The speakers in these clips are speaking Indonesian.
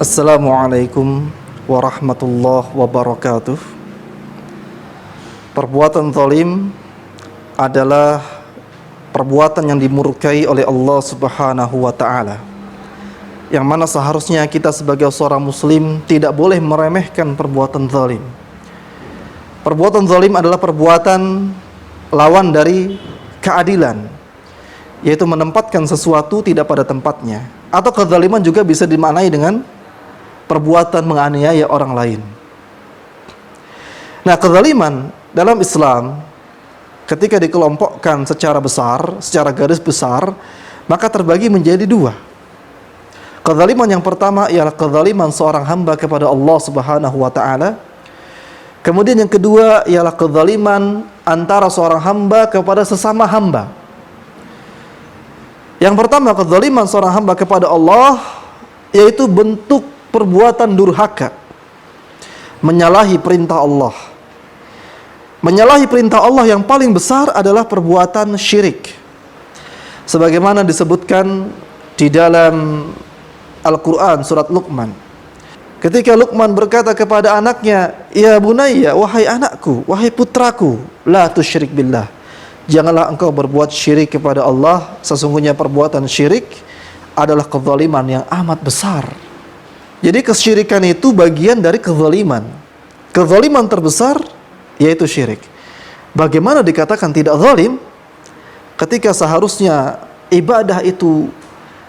Assalamualaikum warahmatullahi wabarakatuh. Perbuatan zalim adalah perbuatan yang dimurkai oleh Allah Subhanahu wa ta'ala, yang mana seharusnya kita sebagai seorang muslim tidak boleh meremehkan perbuatan zalim. Perbuatan zalim adalah perbuatan lawan dari keadilan, yaitu menempatkan sesuatu tidak pada tempatnya. Atau kezaliman juga bisa dimaknai dengan perbuatan menganiaya orang lain. Nah, kezaliman dalam Islam ketika dikelompokkan secara besar, secara garis besar, maka terbagi menjadi dua. Kezaliman yang pertama ialah kezaliman seorang hamba kepada Allah Subhanahu wa ta'ala. Kemudian yang kedua ialah kezaliman antara seorang hamba kepada sesama hamba. Yang pertama, kezaliman seorang hamba kepada Allah, yaitu bentuk perbuatan durhaka, menyalahi perintah Allah. Menyalahi perintah Allah yang paling besar adalah perbuatan syirik, sebagaimana disebutkan di dalam Al-Quran surat Luqman. Ketika Luqman berkata kepada anaknya, "Ya bunayya, wahai anakku, wahai putraku, la tusyrik billah, janganlah engkau berbuat syirik kepada Allah. Sesungguhnya perbuatan syirik adalah kezaliman yang amat besar." Jadi kesyirikan itu bagian dari kezaliman. Kezaliman terbesar yaitu syirik. Bagaimana dikatakan tidak zalim ketika seharusnya ibadah itu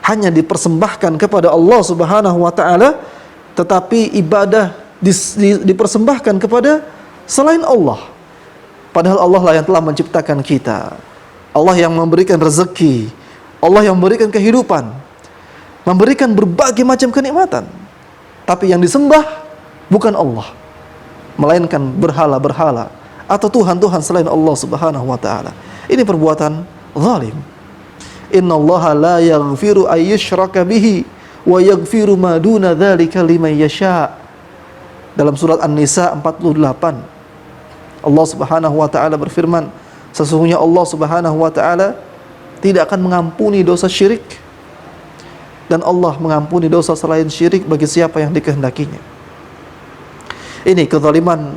hanya dipersembahkan kepada Allah Subhanahu wa ta'ala, tetapi ibadah dipersembahkan kepada selain Allah. Padahal Allah lah yang telah menciptakan kita, Allah yang memberikan rezeki, Allah yang memberikan kehidupan, memberikan berbagai macam kenikmatan. Tapi yang disembah bukan Allah, melainkan berhala-berhala atau Tuhan-Tuhan selain Allah Subhanahu wa ta'ala. Ini perbuatan zalim. Innallaha la yaghfiru ayyushraka bihi wa yaghfiru ma duna dzalika liman yasha. Dalam surat An-Nisa 48, Allah Subhanahu wa ta'ala berfirman, sesungguhnya Allah Subhanahu wa ta'ala tidak akan mengampuni dosa syirik, dan Allah mengampuni dosa selain syirik bagi siapa yang dikehendakinya. Ini kezaliman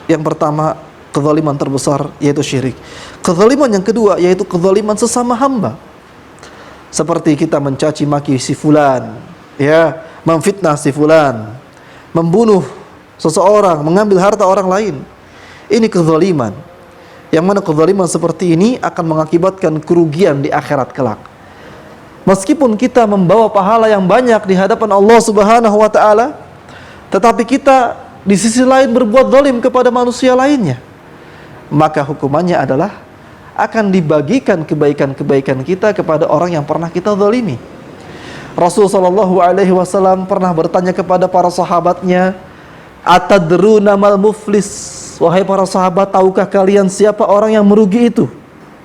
yang pertama, kezaliman terbesar, yaitu syirik. Kezaliman yang kedua yaitu kezaliman sesama hamba, seperti kita mencaci maki si fulan, ya, memfitnah si fulan, membunuh seseorang, mengambil harta orang lain. Ini kezaliman, yang mana kezaliman seperti ini akan mengakibatkan kerugian di akhirat kelak. Meskipun kita membawa pahala yang banyak di hadapan Allah Subhanahu wa ta'ala, tetapi kita di sisi lain berbuat zalim kepada manusia lainnya, maka hukumannya adalah akan dibagikan kebaikan-kebaikan kita kepada orang yang pernah kita zalimi. Rasul sallallahu alaihi wasallam pernah bertanya kepada para sahabatnya, "Atadruna mal muflis?" Wahai para sahabat, tahukah kalian siapa orang yang merugi itu?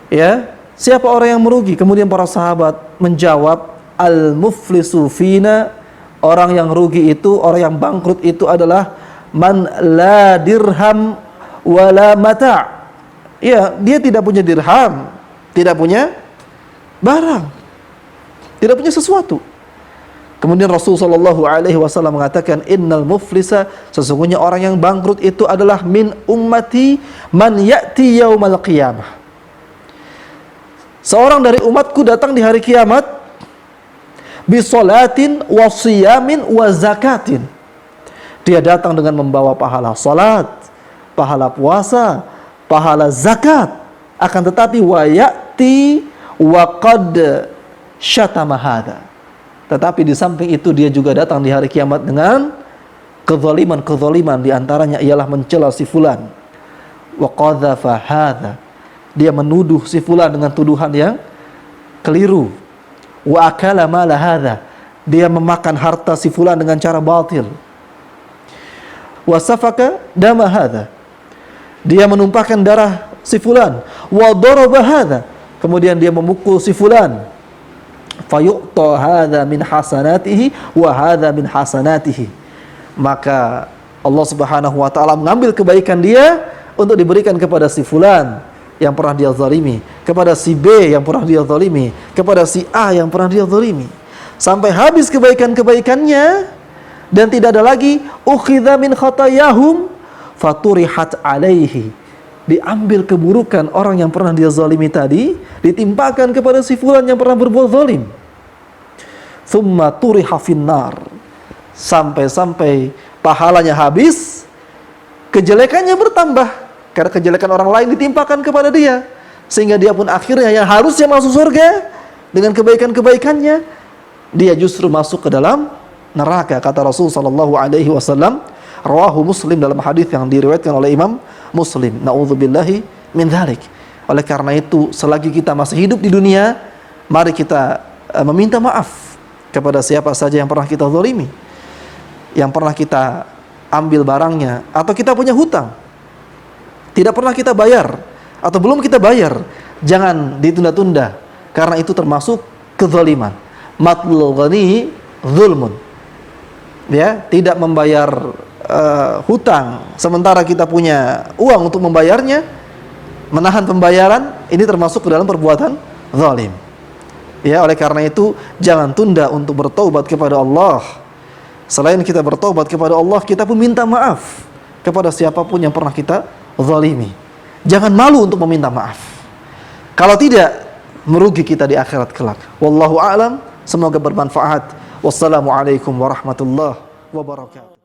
Ya, siapa orang yang merugi? Kemudian para sahabat menjawab, "Al-muflisu fina," orang yang rugi itu, orang yang bangkrut itu adalah man la dirham wala mata'. Ya, dia tidak punya dirham, tidak punya barang, tidak punya sesuatu. Kemudian Rasul sallallahu alaihi wasallam mengatakan, "Innal muflisa," sesungguhnya orang yang bangkrut itu adalah min ummati man ya'ti yaumal qiyamah. Seorang dari umatku datang di hari kiamat bi sholatin wa siyamin wa zakatin. Dia datang dengan membawa pahala salat, pahala puasa, pahala zakat. Akan tetapi wa ya'ti wa qad syatama hadza. Tetapi di samping itu dia juga datang di hari kiamat dengan kezaliman-kezaliman, di antaranya ialah mencela si fulan. Wa qadzafa hadza. Dia menuduh si fulan dengan tuduhan yang keliru. Wa akala mala hadza. Dia memakan harta si fulan dengan cara batil. Wa safaka dama hadza. Dia menumpahkan darah si fulan. Wa daraba hadza. Kemudian dia memukul si fulan. Fayu'ta hadza min hasanatihi wa hadza min hasanatihi. Maka Allah Subhanahu wa ta'ala mengambil kebaikan dia untuk diberikan kepada si fulan yang pernah dia zalimi. kepada si B yang pernah dia zalimi, kepada si A yang pernah dia zalimi, sampai habis kebaikan-kebaikannya dan tidak ada lagi ukhidha min khatayahum faturihat alaihi, diambil keburukan orang yang pernah dia zalimi tadi, ditimpakan kepada si fulan yang pernah berbuat zalim. Thumma turiha finnar, sampai-sampai pahalanya habis, kejelekannya bertambah karena kejelekan orang lain ditimpakan kepada dia, sehingga dia pun akhirnya yang harusnya masuk surga dengan kebaikan-kebaikannya, dia justru masuk ke dalam neraka. Kata Rasul sallallahu alaihi wasallam, rawahu Muslim, dalam hadis yang diriwayatkan oleh Imam Muslim. Nauzubillahi min dzalik. Oleh karena itu, selagi kita masih hidup di dunia, mari kita meminta maaf kepada siapa saja yang pernah kita zalimi, yang pernah kita ambil barangnya, atau kita punya hutang tidak pernah kita bayar atau belum kita bayar. Jangan ditunda-tunda, karena itu termasuk kezaliman. Matlul ghani zulmun. Ya, tidak membayar hutang sementara kita punya uang untuk membayarnya, menahan pembayaran, ini termasuk ke dalam perbuatan zalim. Ya, oleh karena itu jangan tunda untuk bertaubat kepada Allah. Selain kita bertaubat kepada Allah, kita pun minta maaf kepada siapapun yang pernah kita zalimi. Jangan malu untuk meminta maaf. Kalau tidak, merugi kita di akhirat kelak. Wallahu a'lam. Semoga bermanfaat. Wassalamualaikum warahmatullahi wabarakatuh.